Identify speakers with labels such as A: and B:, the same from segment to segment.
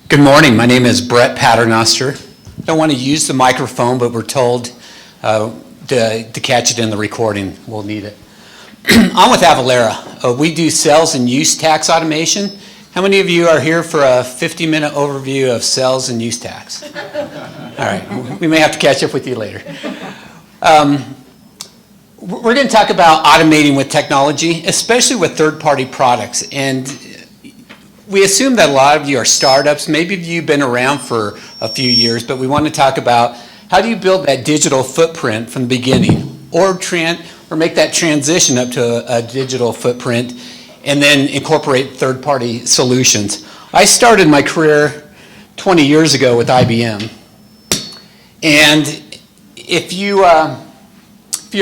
A: Good morning. My name is Brett Paternoster. I don't want to use the microphone, but we're told to catch it in the recording. We'll need it. I'm with Avalara. We do sales and use tax automation. How many of you are here for a 50-minute overview of sales and use tax? All right. We may have to catch up with you later. We're going to talk about automating with technology, especially with third-party products. And we assume that a lot of you are startups. Maybe you've been around for a few years, but we want to talk about how do you build that digital footprint from the beginning, or make that transition up to a digital footprint, and then incorporate third-party solutions. I started my career 20 years ago with IBM, and if you're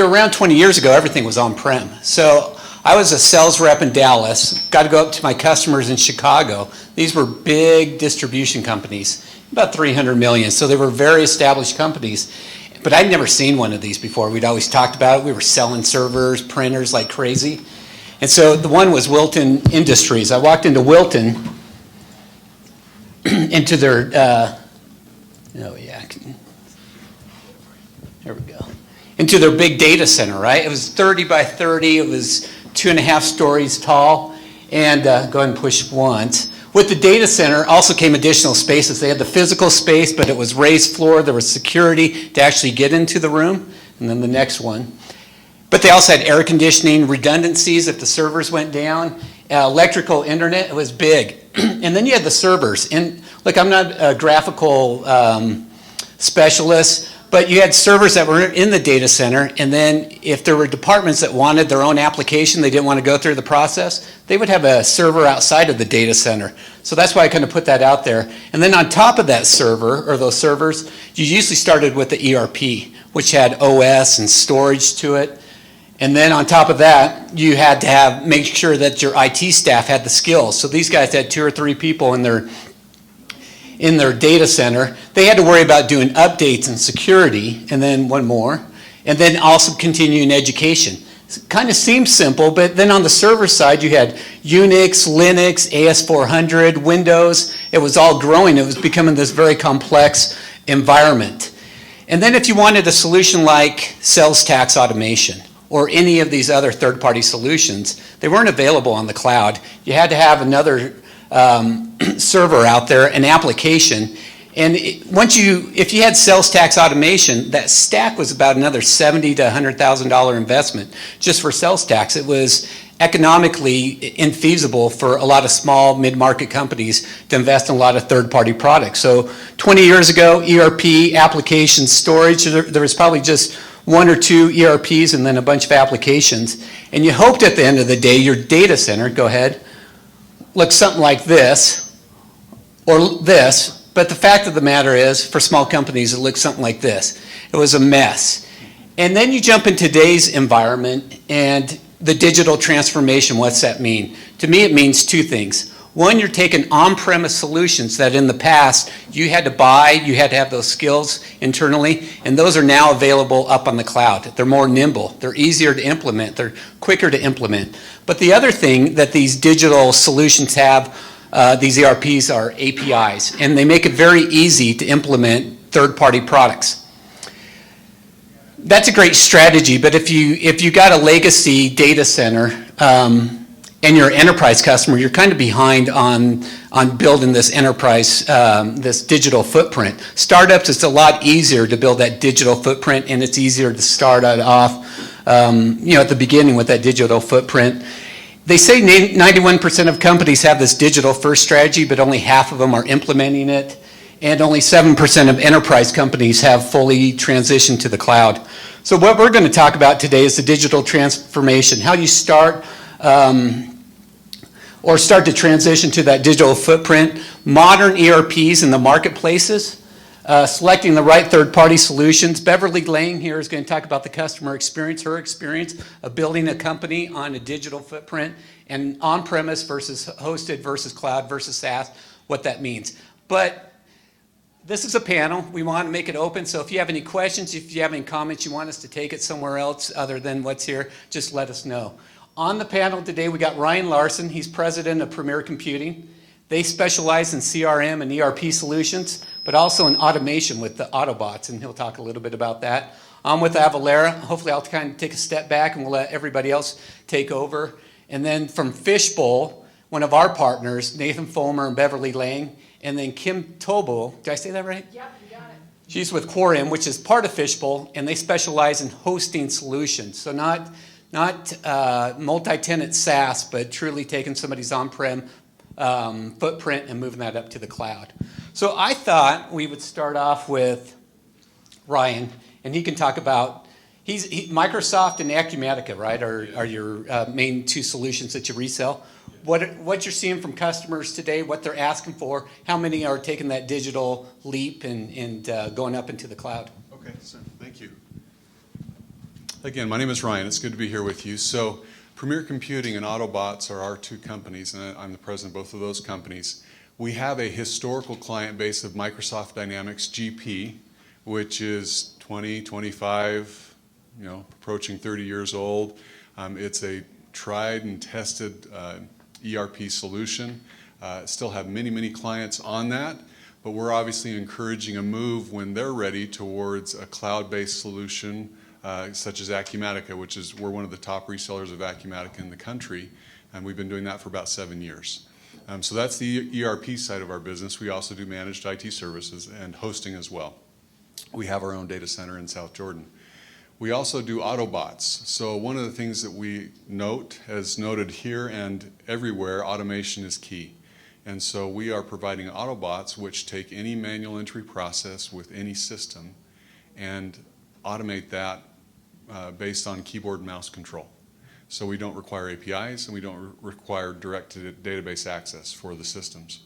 A: around 20 years ago, everything was on-prem. So I was a sales rep in Dallas, got to go up to my customers in Chicago. These were big distribution companies, about 300 million, so they were very established companies. But I'd never seen one of these before. We'd always talked about it. We were selling servers, printers like crazy. And so the one was Wilton Industries. I walked into Wilton, into their, there we go, into their big data center, right? It was 30 by 30. It was 2.5 stories tall, and go ahead and push once. With the data center also came additional spaces. They had the physical space, but it was raised floor. There was security to actually get into the room, and then the next one. But they also had air conditioning, redundancies if the servers went down, electrical internet. It was big. And then you had the servers. And look, I'm not a graphical specialist, but you had servers that were in the data center, and then if there were departments that wanted their own application, they didn't want to go through the process, they would have a server outside of the data center. So that's why I kind of put that out there. And then on top of that server, or those servers, you usually started with the ERP, which had OS and storage to it. And then on top of that, you had to make sure that your IT staff had the skills. So these guys had 2 or 3 people in their data center. They had to worry about doing updates and security, and then one more, and then also continuing education. It kind of seems simple, but then on the server side, you had Unix, Linux, AS400, Windows. It was all growing. It was becoming this very complex environment. And then if you wanted a solution like sales tax automation or any of these other third-party solutions, they weren't available on the cloud. You had to have another server out there, an application, and if you had sales tax automation, that stack was about another $70,000 to $100,000 investment just for sales tax. It was economically infeasible for a lot of small mid-market companies to invest in a lot of third-party products. So 20 years ago, ERP, application storage, there was probably just 1 or 2 ERPs and then a bunch of applications, and you hoped at the end of the day your data center, go ahead, looks something like this or this, but the fact of the matter is, for small companies, it looks something like this. It was a mess. And then you jump in today's environment and the digital transformation, what's that mean? To me, it means 2 things. One, you're taking on-premise solutions that in the past you had to buy, you had to have those skills internally, and those are now available up on the cloud. They're more nimble, they're easier to implement, they're quicker to implement. But the other thing that these digital solutions have, these ERPs, are APIs, and they make it very easy to implement third-party products. That's a great strategy, but if you got a legacy data center, and you're an enterprise customer, you're kind of behind on building this enterprise, this digital footprint. Startups, it's a lot easier to build that digital footprint, and it's easier to start it off at the beginning with that digital footprint. They say 91% of companies have this digital first strategy, but only half of them are implementing it, and only 7% of enterprise companies have fully transitioned to the cloud. So what we're going to talk about today is the digital transformation, how you start to transition to that digital footprint, modern ERPs in the marketplaces, selecting the right third-party solutions. Beverly Lang here is going to talk about the customer experience, her experience of building a company on a digital footprint, and on-premise versus hosted versus cloud versus SaaS, what that means. But this is a panel. We want to make it open, so if you have any questions, if you have any comments, you want us to take it somewhere else other than what's here, just let us know. On the panel today, we got Ryan Larson. He's president of Premier Computing. They specialize in CRM and ERP solutions, but also in automation with the Autobots, and he'll talk a little bit about that. I'm with Avalara. Hopefully I'll kind of take a step back and we'll let everybody else take over. And then from Fishbowl, one of our partners, Nathan Fullmer and Beverly Lang, and then Kim Tolboe. Did I say that right?
B: Yep, you got it.
A: She's with Quorum, which is part of Fishbowl, and they specialize in hosting solutions. So not multi-tenant SaaS, but truly taking somebody's on-prem footprint and moving that up to the cloud. So I thought we would start off with Ryan, and he can talk about, Microsoft and Acumatica, right, are your main two solutions that you resell. What you're seeing from customers today, what they're asking for, how many are taking that digital leap and going up into the cloud?
C: Okay, so thank you. Again, my name is Ryan. It's good to be here with you. So Premier Computing and Autobots are our two companies, and I'm the president of both of those companies. We have a historical client base of Microsoft Dynamics GP, which is 20, 25, approaching 30 years old. It's a tried and tested ERP solution. Still have many, many clients on that, but we're obviously encouraging a move when they're ready towards a cloud-based solution such as Acumatica, which is, we're one of the top resellers of Acumatica in the country, and we've been doing that for about 7 years. So that's the ERP side of our business. We also do managed IT services and hosting as well. We have our own data center in South Jordan. We also do Autobots. So one of the things that we note, as noted here and everywhere, automation is key. And so we are providing Autobots which take any manual entry process with any system and automate that based on keyboard and mouse control. So we don't require APIs and we don't require direct database access for the systems.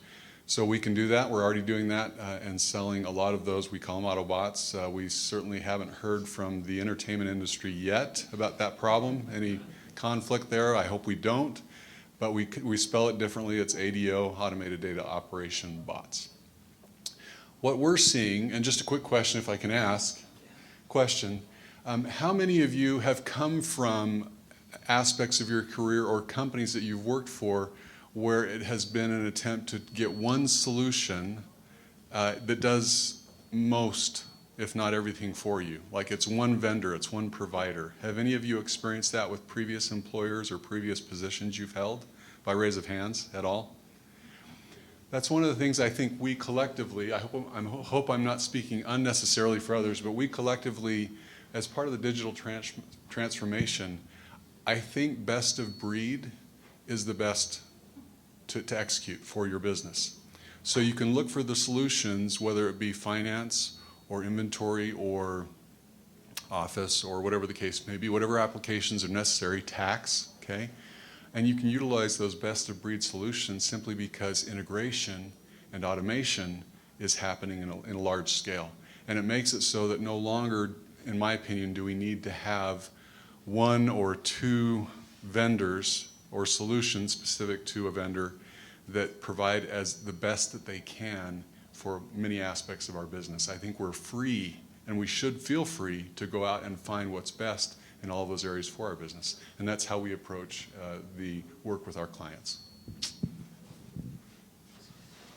C: So we can do that. We're already doing that and selling a lot of those. We call them Autobots. We certainly haven't heard from the entertainment industry yet about that problem. Any conflict there? I hope we don't. But we spell it differently. It's ADO, Automated Data Operation Bots. What we're seeing, and just a quick question if I can ask, how many of you have come from aspects of your career or companies that you've worked for where it has been an attempt to get one solution that does most, if not everything for you? Like it's one vendor, it's one provider. Have any of you experienced that with previous employers or previous positions you've held, by raise of hands at all? That's one of the things I think we collectively, I hope I'm not speaking unnecessarily for others, but we collectively, as part of the digital transformation, I think best of breed is the best to execute for your business. So you can look for the solutions, whether it be finance or inventory or office or whatever the case may be, whatever applications are necessary, tax, okay? And you can utilize those best of breed solutions simply because integration and automation is happening in a large scale. And it makes it so that no longer, in my opinion, do we need to have one or two vendors or solutions specific to a vendor that provide as the best that they can for many aspects of our business. I think we're free, and we should feel free to go out and find what's best in all of those areas for our business. And that's how we approach the work with our clients.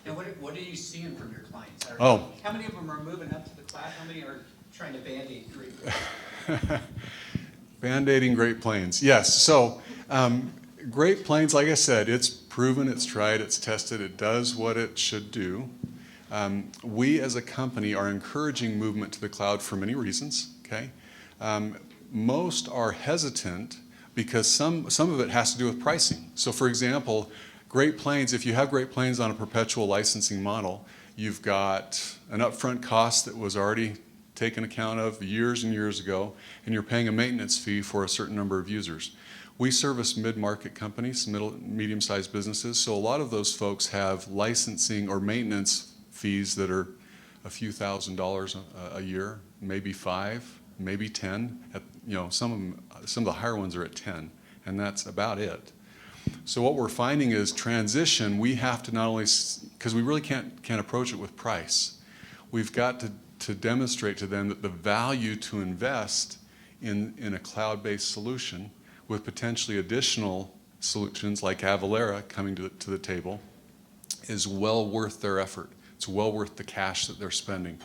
A: And what are you seeing from your clients?
C: How
A: many of them are moving up to the cloud? How many are trying to Band-Aid Great Plains?
C: Band-Aiding Great Plains, yes. So Great Plains, like I said, it's proven, it's tried, it's tested, it does what it should do. We as a company are encouraging movement to the cloud for many reasons, okay? Most are hesitant because some of it has to do with pricing. So for example, Great Plains, if you have Great Plains on a perpetual licensing model, you've got an upfront cost that was already taken account of years and years ago, and you're paying a maintenance fee for a certain number of users. We service mid-market companies, medium-sized businesses, so a lot of those folks have licensing or maintenance fees that are a few $1,000s a year, maybe 5, maybe 10. Some of the higher ones are at 10, and that's about it. So what we're finding is transition, we have to not only, because we really can't approach it with price, we've got to demonstrate to them that the value to invest in a cloud-based solution, with potentially additional solutions like Avalara coming to the table is well worth their effort. It's well worth the cash that they're spending.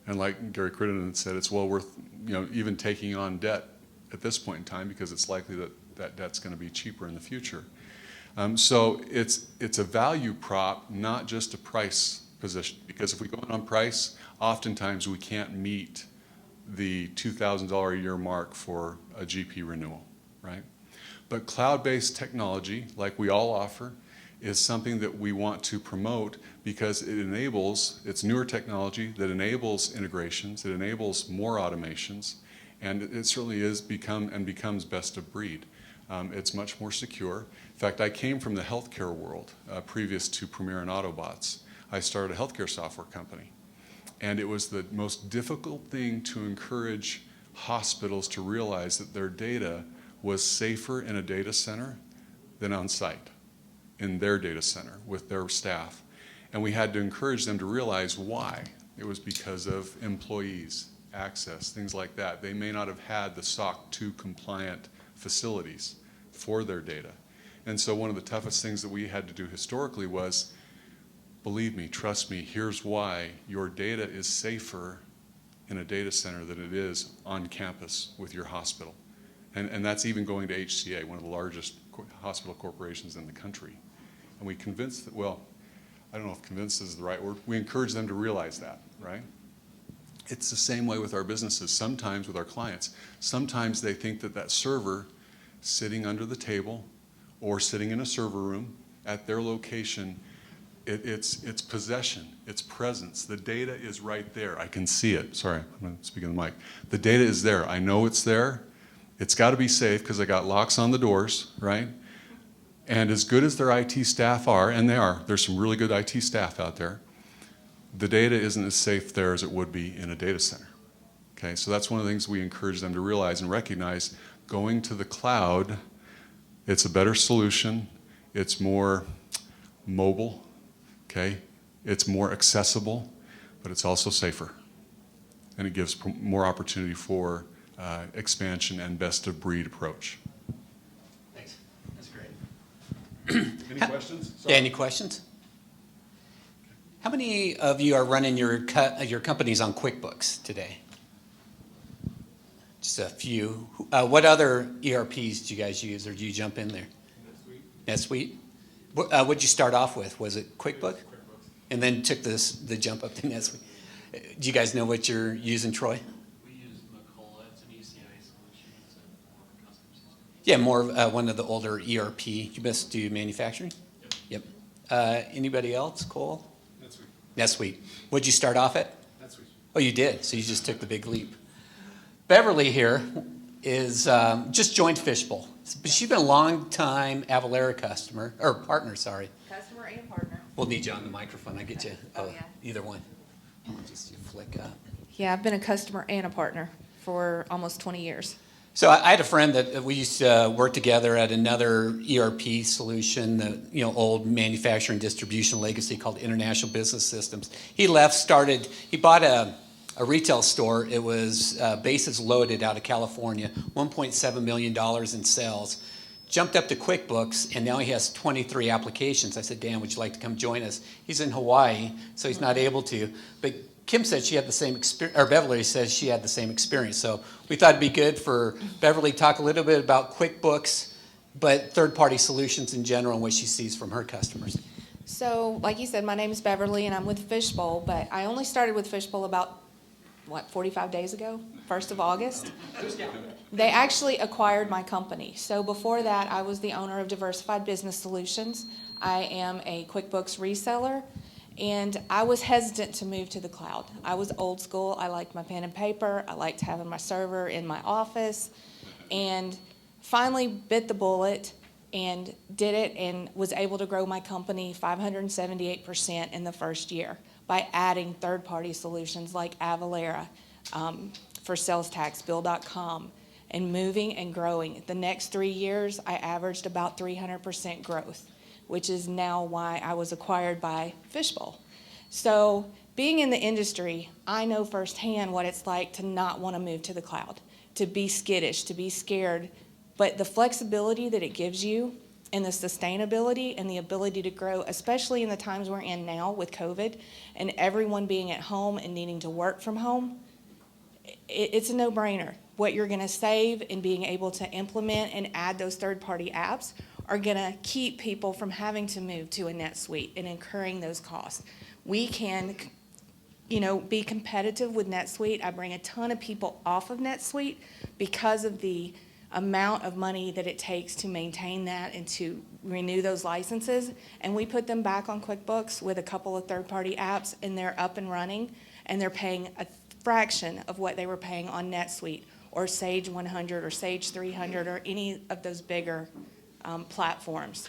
C: And like Gary Crittenden said, it's well worth even taking on debt at this point in time because it's likely that that debt's going to be cheaper in the future. So it's a value prop, not just a price position. Because if we go in on price, oftentimes we can't meet the $2,000 a year mark for a GP renewal, right? But cloud-based technology, like we all offer, is something that we want to promote because it enables, it's newer technology that enables integrations, it enables more automations, and it certainly becomes best of breed. It's much more secure. In fact, I came from the healthcare world previous to Premier and Autobots. I started a healthcare software company. And it was the most difficult thing to encourage hospitals to realize that their data was safer in a data center than on site, in their data center with their staff. And we had to encourage them to realize why. It was because of employees, access, things like that. They may not have had the SOC 2 compliant facilities for their data. And so one of the toughest things that we had to do historically was, believe me, trust me, here's why your data is safer in a data center than it is on campus with your hospital. And that's even going to HCA, one of the largest hospital corporations in the country. And we convinced that, well, I don't know if convinced is the right word, we encourage them to realize that, right? It's the same way with our businesses, sometimes with our clients. Sometimes they think that that server sitting under the table or sitting in a server room at their location, it's possession, it's presence. The data is right there. I can see it. Sorry, I'm going to speak in the mic. The data is there. I know it's there. It's got to be safe because I got locks on the doors, right? And as good as their IT staff are, and they are, there's some really good IT staff out there, the data isn't as safe there as it would be in a data center. Okay, so that's one of the things we encourage them to realize and recognize. Going to the cloud, it's a better solution. It's more mobile. Okay, it's more accessible, but it's also safer. And it gives more opportunity for expansion and best of breed approach.
A: Thanks. That's great.
C: Any questions?
A: Yeah, any questions? How many of you are running your companies on QuickBooks today? Just a few. What other ERPs do you guys use, or do you jump in there? NetSuite. What did you start off with? Was it QuickBooks? QuickBooks. And then took the jump up to NetSuite. Do you guys know what you're using, Troy?
B: We use McCullough. It's an ECI solution. It's a more custom system.
A: Yeah, more one of the older ERP. You best do manufacturing? Yep. Anybody else? Cole? NetSuite. What'd you start off at?
B: NetSuite.
A: Oh, you did. So you just took the big leap. Beverly here is just joined Fishbowl. But she's been a long time Avalara customer, or partner, sorry.
D: Customer and partner.
A: We'll need you on the microphone. I get you.
D: Oh, yeah.
A: Either one. Just you flick up.
D: Yeah, I've been a customer and a partner for almost 20 years.
A: So I had a friend that we used to work together at another ERP solution, the old manufacturing distribution legacy called International Business Systems. He left, he bought a retail store. It was bases loaded out of California, $1.7 million in sales. Jumped up to QuickBooks, and now he has 23 applications. I said, Dan, would you like to come join us? He's in Hawaii, so he's not able to. But Kim said she had the same experience, or Beverly says she had the same experience. So we thought it'd be good for Beverly to talk a little bit about QuickBooks, but third-party solutions in general and what she sees from her customers.
D: So, like you said, my name is Beverly, and I'm with Fishbowl, but I only started with Fishbowl about, 45 days ago, 1st of August? They actually acquired my company. So before that, I was the owner of Diversified Business Solutions. I am a QuickBooks reseller, and I was hesitant to move to the cloud. I was old school. I liked my pen and paper. I liked having my server in my office, and finally bit the bullet and did it and was able to grow my company 578% in the first year by adding third-party solutions like Avalara for sales tax, Bill.com, and moving and growing. The next 3 years, I averaged about 300% growth, which is now why I was acquired by Fishbowl. So being in the industry, I know firsthand what it's like to not want to move to the cloud, to be skittish, to be scared But the flexibility that it gives you and the sustainability and the ability to grow, especially in the times we're in now with COVID and everyone being at home and needing to work from home, it's a no-brainer. What you're going to save in being able to implement and add those third-party apps are going to keep people from having to move to a NetSuite and incurring those costs. We can, be competitive with NetSuite. I bring a ton of people off of NetSuite because of the amount of money that it takes to maintain that and to renew those licenses. And we put them back on QuickBooks with a couple of third-party apps, and they're up and running, and they're paying a fraction of what they were paying on NetSuite or Sage 100 or Sage 300 or any of those bigger platforms.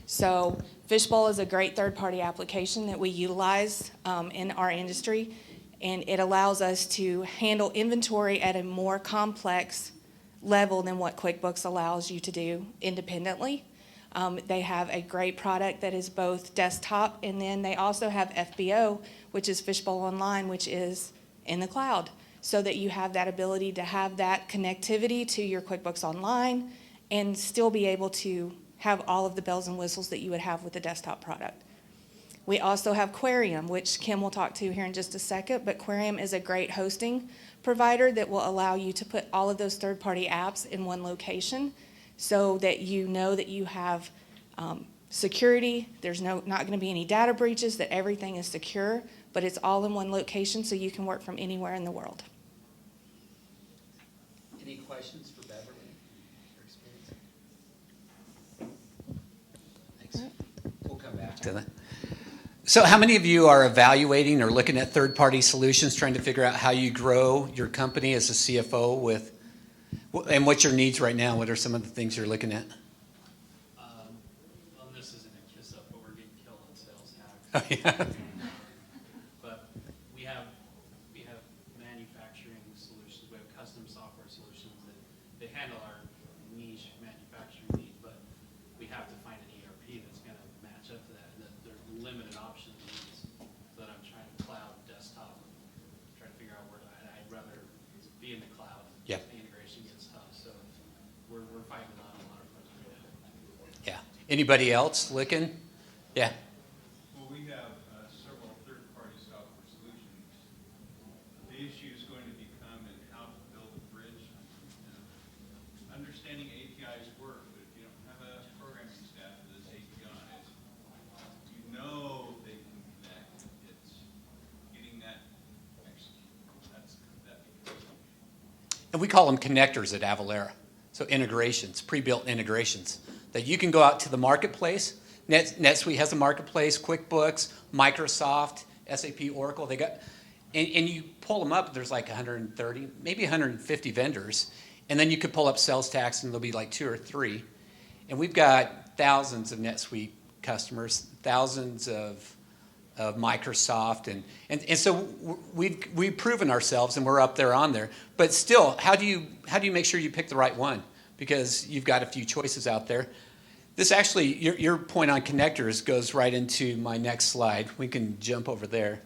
D: So Fishbowl is a great third-party application that we utilize in our industry, and it allows us to handle inventory at a more complex level than what QuickBooks allows you to do independently. They have a great product that is both desktop, and then they also have FBO, which is Fishbowl Online, which is in the cloud, so that you have that ability to have that connectivity to your QuickBooks Online and still be able to have all of the bells and whistles that you would have with the desktop product. We also have Quarium, which Kim will talk to here in just a second, but Quarium is a great hosting provider that will allow you to put all of those third-party apps in one location so that you know that you have security, there's not going to be any data breaches, that everything is secure, but it's all in one location so you can work from anywhere in the world.
A: Any questions for Beverly? Her experience? Thanks. We'll come back to that. So how many of you are evaluating or looking at third-party solutions, trying to figure out how you grow your company as a CFO and what's your needs right now? What are some of the things you're looking at?
B: Well, this isn't a kiss up, but we're getting killed on sales tax.
A: Oh, yeah.
B: But we have manufacturing solutions. We have custom software solutions that they handle our niche manufacturing need, but we have to find an ERP that's going to match up to that. And that there's limited options. So that I'm trying to cloud, desktop, trying to figure out where I'd rather be in the cloud.
A: Yep.
B: The integration gets tough, so we're fighting on a lot of fronts right now.
A: Yeah. Anybody else looking? Yeah.
E: Well, we have several third-party software solutions. The issue is going to become in how to build a bridge. Understanding APIs work, but if you don't have a programming staff for this APIs, you know they can connect. It's getting that executed. That becomes.
A: And we call them connectors at Avalara. So integrations, pre-built integrations that you can go out to the marketplace. NetSuite has a marketplace, QuickBooks, Microsoft, SAP, Oracle. They got, and you pull them up, there's like 130, maybe 150 vendors. And then you could pull up sales tax and there'll be like 2 or 3. And we've got thousands of NetSuite customers, thousands of Microsoft, and so we've proven ourselves and we're up there on there. But still, how do you make sure you pick the right one? Because you've got a few choices out there. This actually, your point on connectors goes right into my next slide. We can jump over there.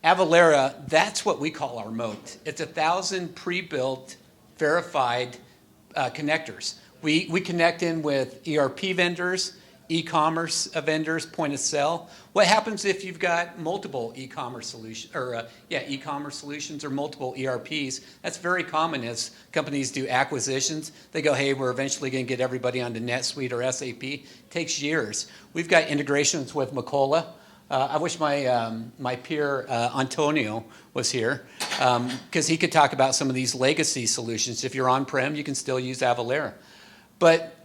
A: Yeah. Avalara, that's what we call our moat. It's 1,000 pre-built, verified connectors. We connect in with ERP vendors, e-commerce vendors, point of sale. What happens if you've got multiple e-commerce solutions e-commerce solutions or multiple ERPs? That's very common as companies do acquisitions. They go, hey, we're eventually going to get everybody onto NetSuite or SAP. It takes years. We've got integrations with Macola. I wish my peer Antonio was here because he could talk about some of these legacy solutions. If you're on-prem, you can still use Avalara. But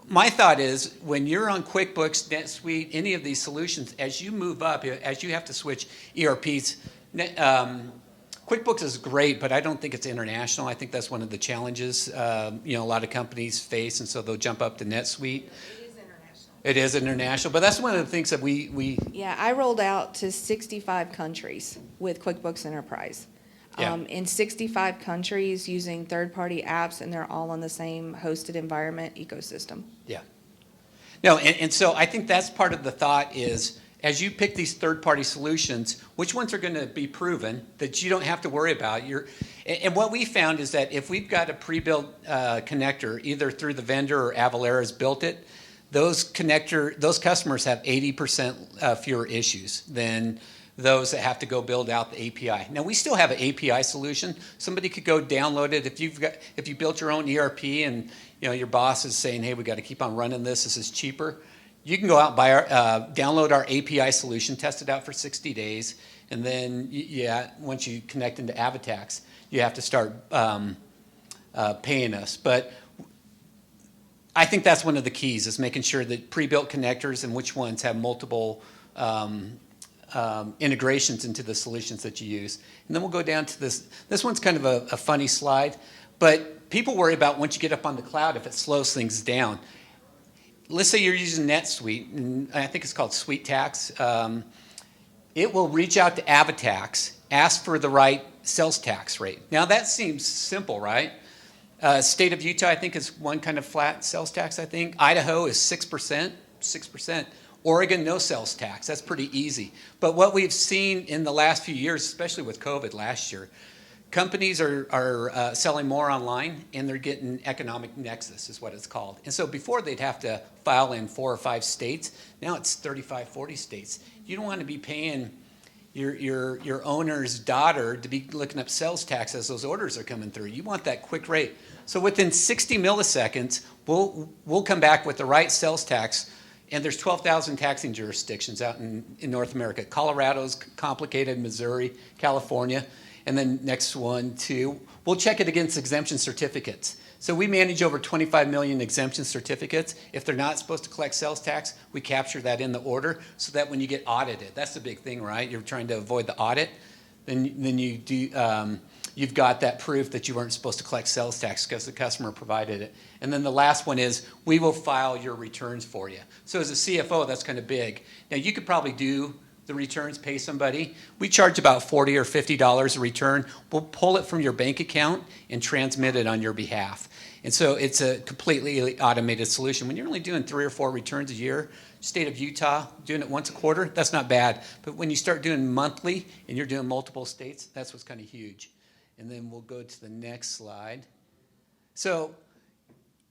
A: my thought is when you're on QuickBooks, NetSuite, any of these solutions, as you move up, as you have to switch ERPs, QuickBooks is great, but I don't think it's international. I think that's one of the challenges a lot of companies face, and so they'll jump up to NetSuite. It is international, but that's one of the things that we
D: Yeah, I rolled out to 65 countries with QuickBooks Enterprise.
A: Yeah.
D: In 65 countries using third-party apps, and they're all on the same hosted environment ecosystem.
A: Yeah. No, and so I think that's part of the thought is as you pick these third-party solutions, which ones are going to be proven that you don't have to worry about? And what we found is that if we've got a pre-built connector, either through the vendor or Avalara has built it, those customers have 80% fewer issues than those that have to go build out the API. Now, we still have an API solution. Somebody could go download it. If you built your own ERP and your boss is saying, hey, we got to keep on running this. This is cheaper. You can go out and download our API solution, test it out for 60 days, and then once you connect into Avatax, you have to start paying us. But I think that's one of the keys, is making sure that pre-built connectors and which ones have multiple integrations into the solutions that you use. And then we'll go down to this. This one's kind of a funny slide, but people worry about once you get up on the cloud if it slows things down. Let's say you're using NetSuite, and I think it's called SuiteTax. It will reach out to Avatax, ask for the right sales tax rate. Now that seems simple, right? State of Utah, I think, is one kind of flat sales tax, I think. Idaho is 6%. Oregon, no sales tax. That's pretty easy. But what we've seen in the last few years, especially with COVID last year, companies are selling more online, and they're getting economic nexus is what it's called. And so before they'd have to file in 4 or 5 states. Now it's 35, 40 states. You don't want to be paying your owner's daughter to be looking up sales tax as those orders are coming through. You want that quick rate. So within 60 milliseconds, we'll come back with the right sales tax. And there's 12,000 taxing jurisdictions out in North America. Colorado's complicated, Missouri, California. And then next one, too, we'll check it against exemption certificates. So we manage over 25 million exemption certificates. If they're not supposed to collect sales tax, we capture that in the order so that when you get audited, that's the big thing, right? You're trying to avoid the audit. Then you do, you've got that proof that you weren't supposed to collect sales tax because the customer provided it. And then the last one is we will file your returns for you. So as a CFO, that's kind of big. Now you could probably do the returns, pay somebody. We charge about $40 or $50 a return. We'll pull it from your bank account and transmit it on your behalf. And so it's a completely automated solution. When you're only doing 3 or 4 returns a year, state of Utah, doing it once a quarter, that's not bad. But when you start doing monthly and you're doing multiple states, that's what's kind of huge. And then we'll go to the next slide. So,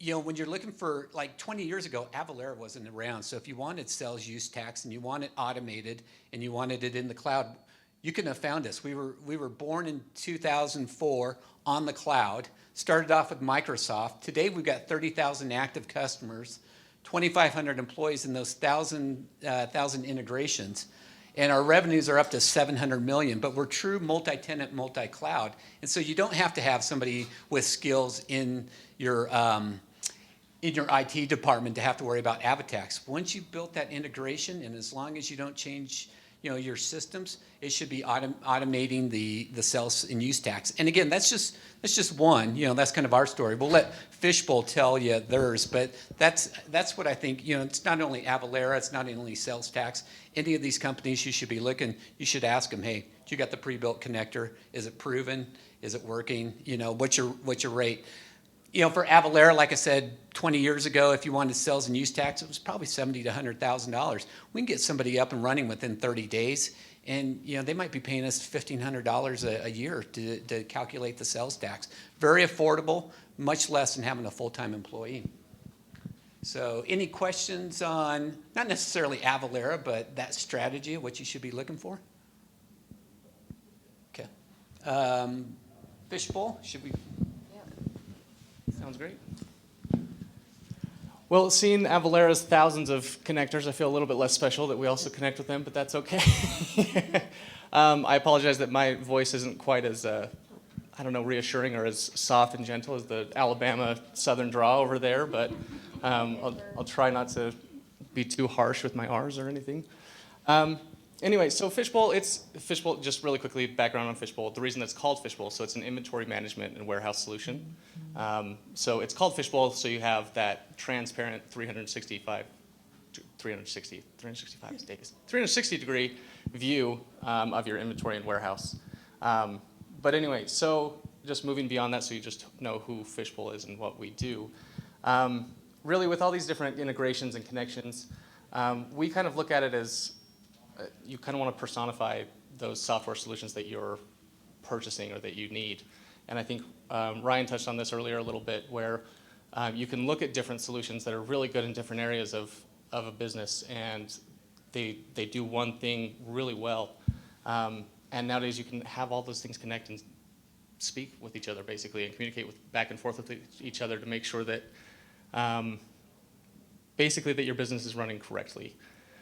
A: when you're looking for, like 20 years ago, Avalara wasn't around. So if you wanted sales use tax and you want it automated and you wanted it in the cloud, you couldn't have found us. We were born in 2004 on the cloud, started off with Microsoft. Today we've got 30,000 active customers, 2,500 employees, and those 1,000 integrations. And our revenues are up to $700 million, but we're true multi-tenant, multi-cloud. And so you don't have to have somebody with skills in your IT department to have to worry about Avatax. Once you've built that integration, and as long as you don't change your systems, it should be automating the sales and use tax. And again, that's just one. That's kind of our story. We'll let Fishbowl tell you theirs, but that's what I think. It's not only Avalara, it's not only sales tax. Any of these companies, you should be looking. You should ask them, hey, you got the pre-built connector? Is it proven? Is it working? What's your rate? For Avalara, like I said, 20 years ago, if you wanted sales and use tax, it was probably $70,000 to $100,000. We can get somebody up and running within 30 days, and they might be paying us $1,500 a year to calculate the sales tax. Very affordable, much less than having a full-time employee. So any questions on, not necessarily Avalara, but that strategy, what you should be looking for? Okay. Fishbowl, should we?
F: Sounds great. Well, seeing Avalara's thousands of connectors, I feel a little bit less special that we also connect with them, but that's okay. I apologize that my voice isn't quite as, reassuring or as soft and gentle as the Alabama southern draw over there, but I'll try not to be too harsh with my R's or anything. Anyway, so Fishbowl, just really quickly, background on Fishbowl. The reason it's called Fishbowl, so it's an inventory management and warehouse solution. So it's called Fishbowl, so you have that transparent 360 degree view of your inventory and warehouse. But anyway, so just moving beyond that, so you just know who Fishbowl is and what we do. Really, with all these different integrations and connections, we kind of look at it as you kind of want to personify those software solutions that you're purchasing or that you need. And I think Ryan touched on this earlier a little bit, where you can look at different solutions that are really good in different areas of a business, and they do one thing really well. And nowadays you can have all those things connect and speak with each other basically, and communicate back and forth with each other to make sure that basically that your business is running correctly.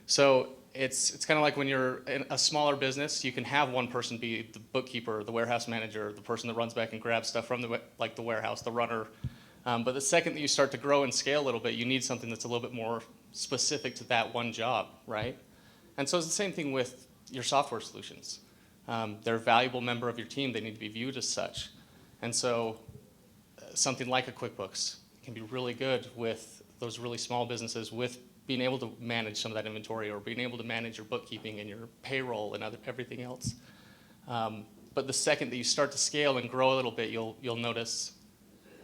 F: So it's kind of like when you're in a smaller business, you can have one person be the bookkeeper, the warehouse manager, the person that runs back and grabs stuff from the warehouse, the runner. But the second that you start to grow and scale a little bit, you need something that's a little bit more specific to that one job, right? And so it's the same thing with your software solutions. They're a valuable member of your team. They need to be viewed as such. And so something like a QuickBooks can be really good with those really small businesses, with being able to manage some of that inventory, or being able to manage your bookkeeping and your payroll and everything else. But the second that you start to scale and grow a little bit, you'll notice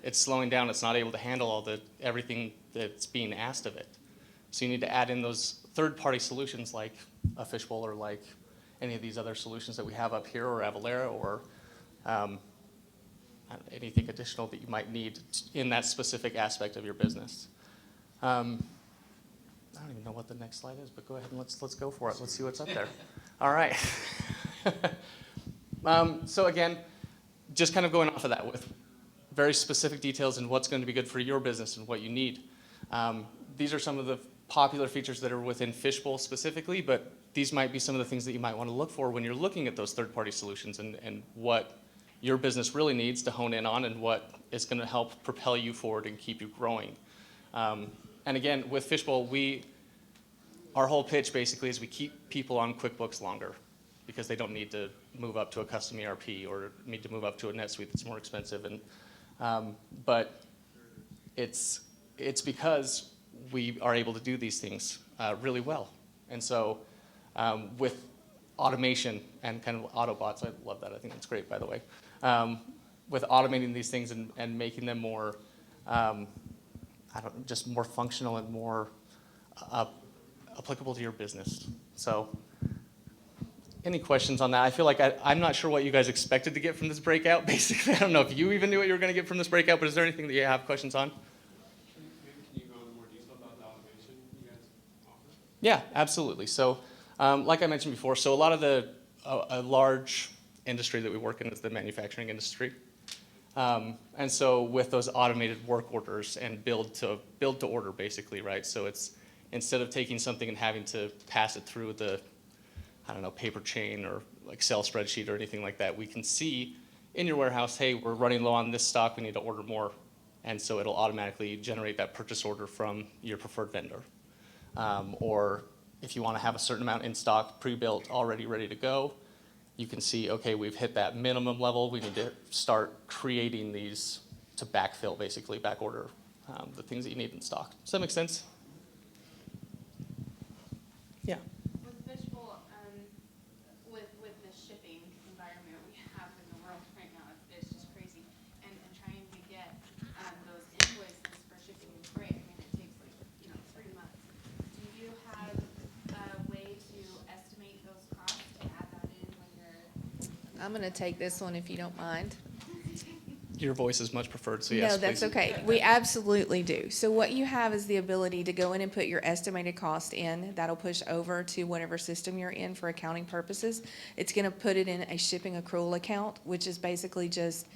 F: it's slowing down. It's not able to handle everything that's being asked of it. So you need to add in those third-party solutions like a Fishbowl, or like any of these other solutions that we have up here, or Avalara, or anything additional that you might need in that specific aspect of your business. I don't even know what the next slide is, but go ahead and let's go for it. Let's see what's up there. All right. So again, just kind of going off of that with very specific details in what's going to be good for your business and what you need. These are some of the popular features that are within Fishbowl specifically, but these might be some of the things that you might want to look for when you're looking at those third-party solutions, and what your business really needs to hone in on, and what is going to help propel you forward and keep you growing. And again, with Fishbowl, our whole pitch basically is we keep people on QuickBooks longer, because they don't need to move up to a custom ERP or need to move up to a NetSuite that's more expensive. But it's because we are able to do these things really well. And so with automation and kind of Autobots, I love that. I think that's great, by the way. With automating these things and making them more, just more functional and more applicable to your business. So any questions on that? I feel like I'm not sure what you guys expected to get from this breakout, basically. I don't know if you even knew what you were going to get from this breakout, but is there anything that you have questions on?
B: Maybe can you go into more detail about the automation you guys offer?
F: Yeah, absolutely. So like I mentioned before, so a lot of a large industry that we work in is the manufacturing industry. And so with those automated work orders and build to order, basically, right? So it's, instead of taking something and having to pass it through the, paper chain or Excel spreadsheet or anything like that, we can see in your warehouse, hey, we're running low on this stock, we need to order more. And so it'll automatically generate that purchase order from your preferred vendor. Or if you want to have a certain amount in stock, pre-built, already ready to go, you can see, okay, we've hit that minimum level. We need to start creating these to backfill, basically, back order the things that you need in stock. Does that make sense? Yeah.
G: With Fishbowl, with the shipping environment we have in the world right now, it's just crazy. And trying to get those invoices for shipping and freight, I mean, it takes 3 months. Do you have a way to estimate those costs to add that in when you're?
D: I'm going to take this one if you don't mind.
F: Your voice is much preferred, so yes,
D: No, that's
F: please.
D: okay. We absolutely do. So what you have is the ability to go in and put your estimated cost in. That'll push over to whatever system you're in for accounting purposes. It's going to put it in a shipping accrual account, which is basically just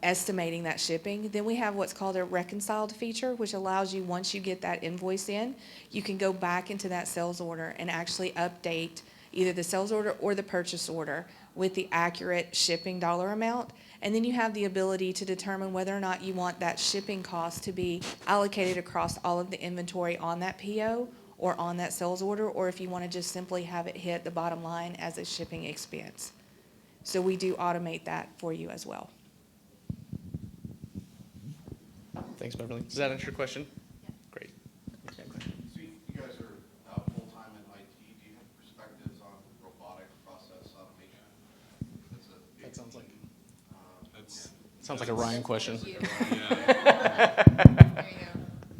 D: estimating that shipping. Then we have what's called a reconciled feature, which allows you, once you get that invoice in, you can go back into that sales order and actually update either the sales order or the purchase order with the accurate shipping dollar amount. And then you have the ability to determine whether or not you want that shipping cost to be allocated across all of the inventory on that PO or on that sales order, or if you want to just simply have it hit the bottom line as a shipping expense. So we do automate that for you as well.
F: Thanks, Beverly. Does that answer your question?
G: Yeah.
F: Great. Okay, go ahead.
H: So you guys are full-time in IT. Do you have perspectives on robotic process automation? That's a big
F: That sounds like-
H: theme.
F: Sounds like a Ryan question.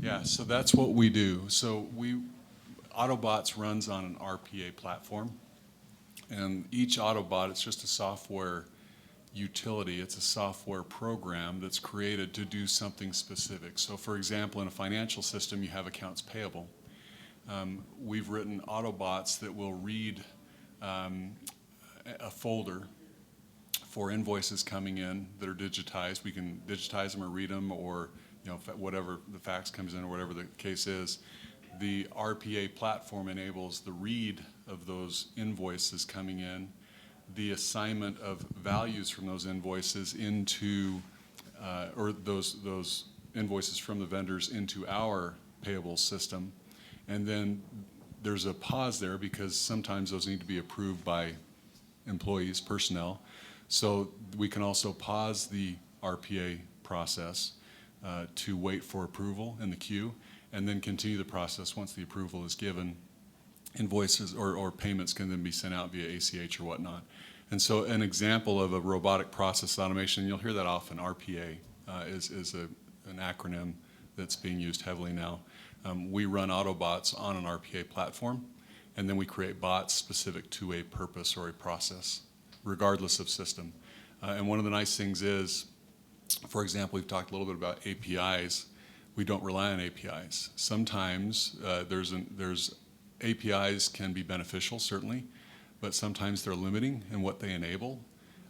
C: Yeah, so that's what we do. So Autobots runs on an RPA platform. And each Autobot, it's just a software utility. It's a software program that's created to do something specific. So for example, in a financial system, you have accounts payable. We've written Autobots that will read a folder for invoices coming in that are digitized. We can digitize them or read them, or whatever the fax comes in or whatever the case is. The RPA platform enables the read of those invoices coming in, the assignment of values from those invoices into, or those invoices from the vendors into our payable system. And then there's a pause there because sometimes those need to be approved by employees, personnel. So we can also pause the RPA process to wait for approval in the queue, and then continue the process once the approval is given. Invoices or payments can then be sent out via ACH or whatnot. And so an example of a robotic process automation, you'll hear that often, RPA is an acronym that's being used heavily now. We run Autobots on an RPA platform, and then we create bots specific to a purpose or a process, regardless of system. And one of the nice things is, for example, we've talked a little bit about APIs. We don't rely on APIs. Sometimes there's APIs can be beneficial, certainly, but sometimes they're limiting in what they enable,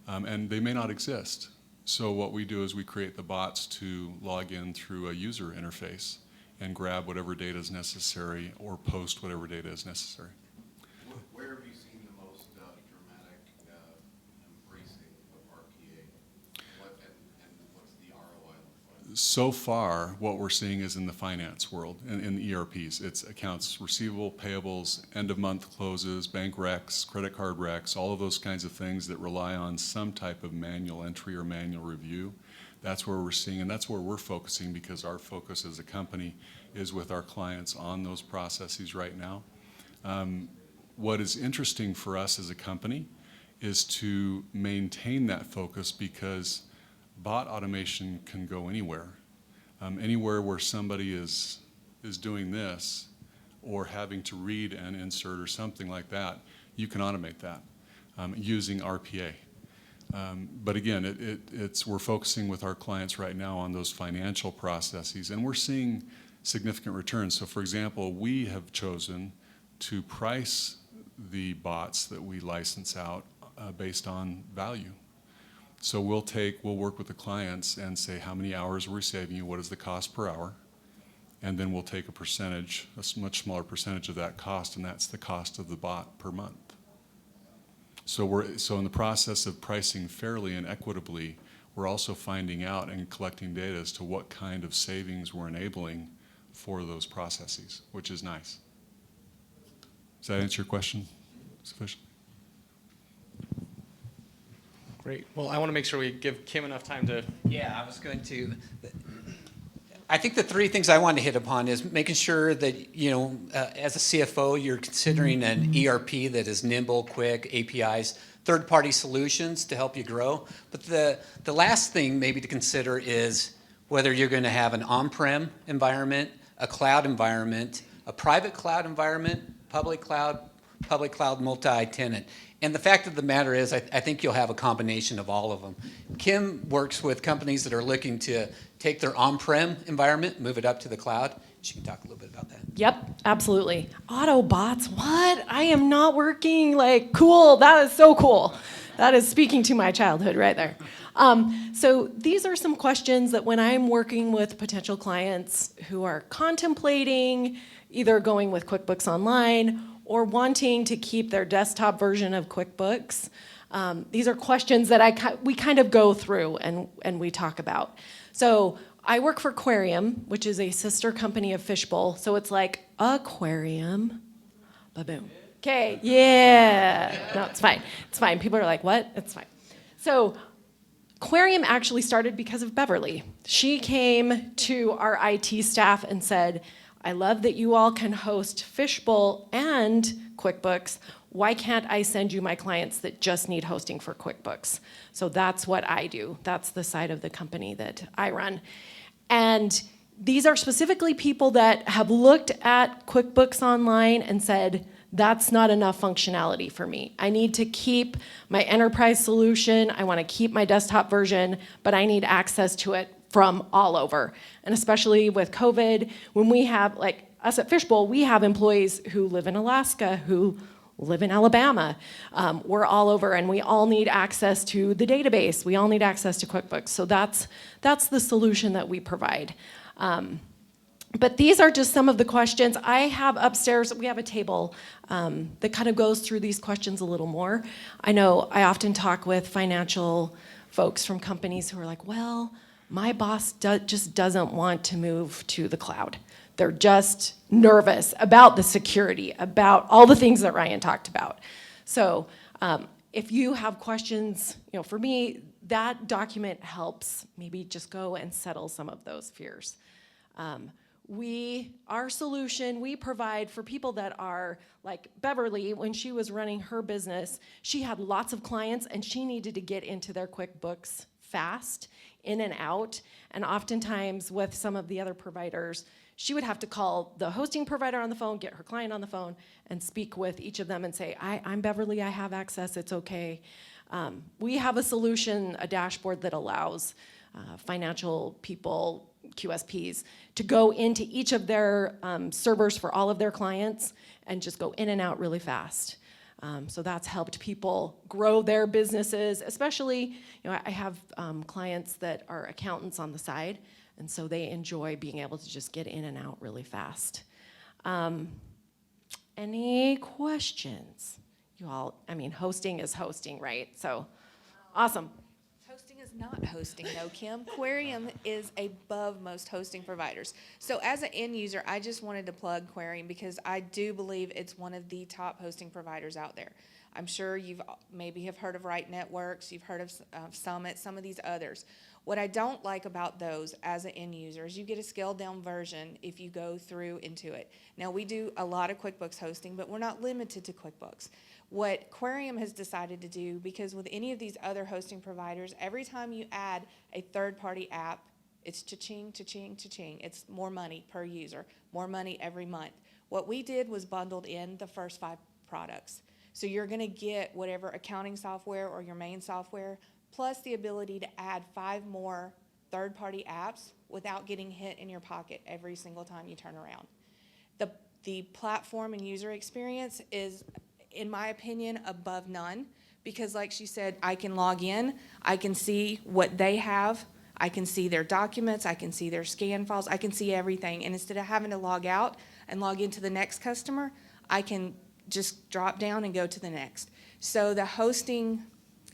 C: and they may not exist. So what we do is we create the bots to log in through a user interface and grab whatever data is necessary or post whatever data is necessary.
H: Where have you seen the most dramatic embracing of RPA? And what's the ROI look like?
C: So far, what we're seeing is in the finance world, in ERPs. It's accounts receivable, payables, end-of-month closes, bank recs, credit card recs, all of those kinds of things that rely on some type of manual entry or manual review. That's where we're seeing, and that's where we're focusing, because our focus as a company is with our clients on those processes right now. What is interesting for us as a company is to maintain that focus, because bot automation can go anywhere. Anywhere where somebody is doing this or having to read and insert or something like that, you can automate that using RPA. But again, we're focusing with our clients right now on those financial processes, and we're seeing significant returns. So for example, we have chosen to price the bots that we license out based on value. So we'll work with the clients and say, how many hours are we saving you? What is the cost per hour? And then we'll take a percentage, a much smaller percentage of that cost, and that's the cost of the bot per month. So in the process of pricing fairly and equitably, we're also finding out and collecting data as to what kind of savings we're enabling for those processes, which is nice. Does that answer your question sufficiently?
F: Great. Well, I want to make sure we give Kim enough time to.
A: Yeah, I was going to. I think the three things I want to hit upon is making sure that, as a CFO, you're considering an ERP that is nimble, quick, APIs, third-party solutions to help you grow. But the last thing maybe to consider is whether you're going to have an on-prem environment, a cloud environment, a private cloud environment, public cloud multi-tenant. And the fact of the matter is, I think you'll have a combination of all of them. Kim works with companies that are looking to take their on-prem environment, move it up to the cloud. She can talk a little bit about that.
I: Yep, absolutely. Autobots, what? I am not working, cool, that is so cool. That is speaking to my childhood right there. So these are some questions that when I'm working with potential clients who are contemplating either going with QuickBooks Online or wanting to keep their desktop version of QuickBooks, these are questions that we kind of go through and we talk about. So I work for Aquarium, which is a sister company of Fishbowl. So it's like aquarium, ba-boom. Okay, yeah. No, it's fine. It's fine. People are like, what? It's fine. So Aquarium actually started because of Beverly. She came to our IT staff and said, I love that you all can host Fishbowl and QuickBooks. Why can't I send you my clients that just need hosting for QuickBooks? So that's what I do. That's the side of the company that I run. And these are specifically people that have looked at QuickBooks Online and said, that's not enough functionality for me. I need to keep my enterprise solution. I want to keep my desktop version, but I need access to it from all over. And especially with COVID, when we have, like us at Fishbowl, we have employees who live in Alaska, who live in Alabama. We're all over, and we all need access to the database. We all need access to QuickBooks. So that's the solution that we provide. But these are just some of the questions. I have upstairs, we have a table that kind of goes through these questions a little more. I know I often talk with financial folks from companies who are like, well, my boss just doesn't want to move to the cloud. They're just nervous about the security, about all the things that Ryan talked about. So if you have questions, for me, that document helps maybe just go and settle some of those fears. Our solution, we provide for people that are like Beverly. When she was running her business, she had lots of clients and she needed to get into their QuickBooks fast, in and out. And oftentimes with some of the other providers, she would have to call the hosting provider on the phone, get her client on the phone, and speak with each of them and say, I'm Beverly, I have access, it's okay. We have a solution, a dashboard that allows financial people, QSPs, to go into each of their servers for all of their clients and just go in and out really fast. So that's helped people grow their businesses, especially, I have clients that are accountants on the side, and so they enjoy being able to just get in and out really fast. Any questions? You all, hosting is hosting, right? So, awesome.
D: Hosting is not hosting, though, Kim. Quarium is above most hosting providers. So as an end user, I just wanted to plug Quarium because I do believe it's one of the top hosting providers out there. I'm sure you've maybe have heard of Right Networks, you've heard of Summit, some of these others. What I don't like about those as an end user is you get a scaled down version if you go through into it. Now, we do a lot of QuickBooks hosting, but we're not limited to QuickBooks. What Quarium has decided to do, because with any of these other hosting providers, every time you add a third-party app, it's cha-ching, cha-ching, cha-ching. It's more money per user, more money every month. What we did was bundled in the first 5 products. So you're going to get whatever accounting software or your main software, plus the ability to add 5 more third-party apps without getting hit in your pocket every single time you turn around. The platform and user experience is, in my opinion, above none, because like she said, I can log in, I can see what they have, I can see their documents, I can see their scan files, I can see everything. And instead of having to log out and log into the next customer, I can just drop down and go to the next. So the hosting,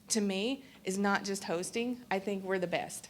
D: to me, is not just hosting. I think we're the best.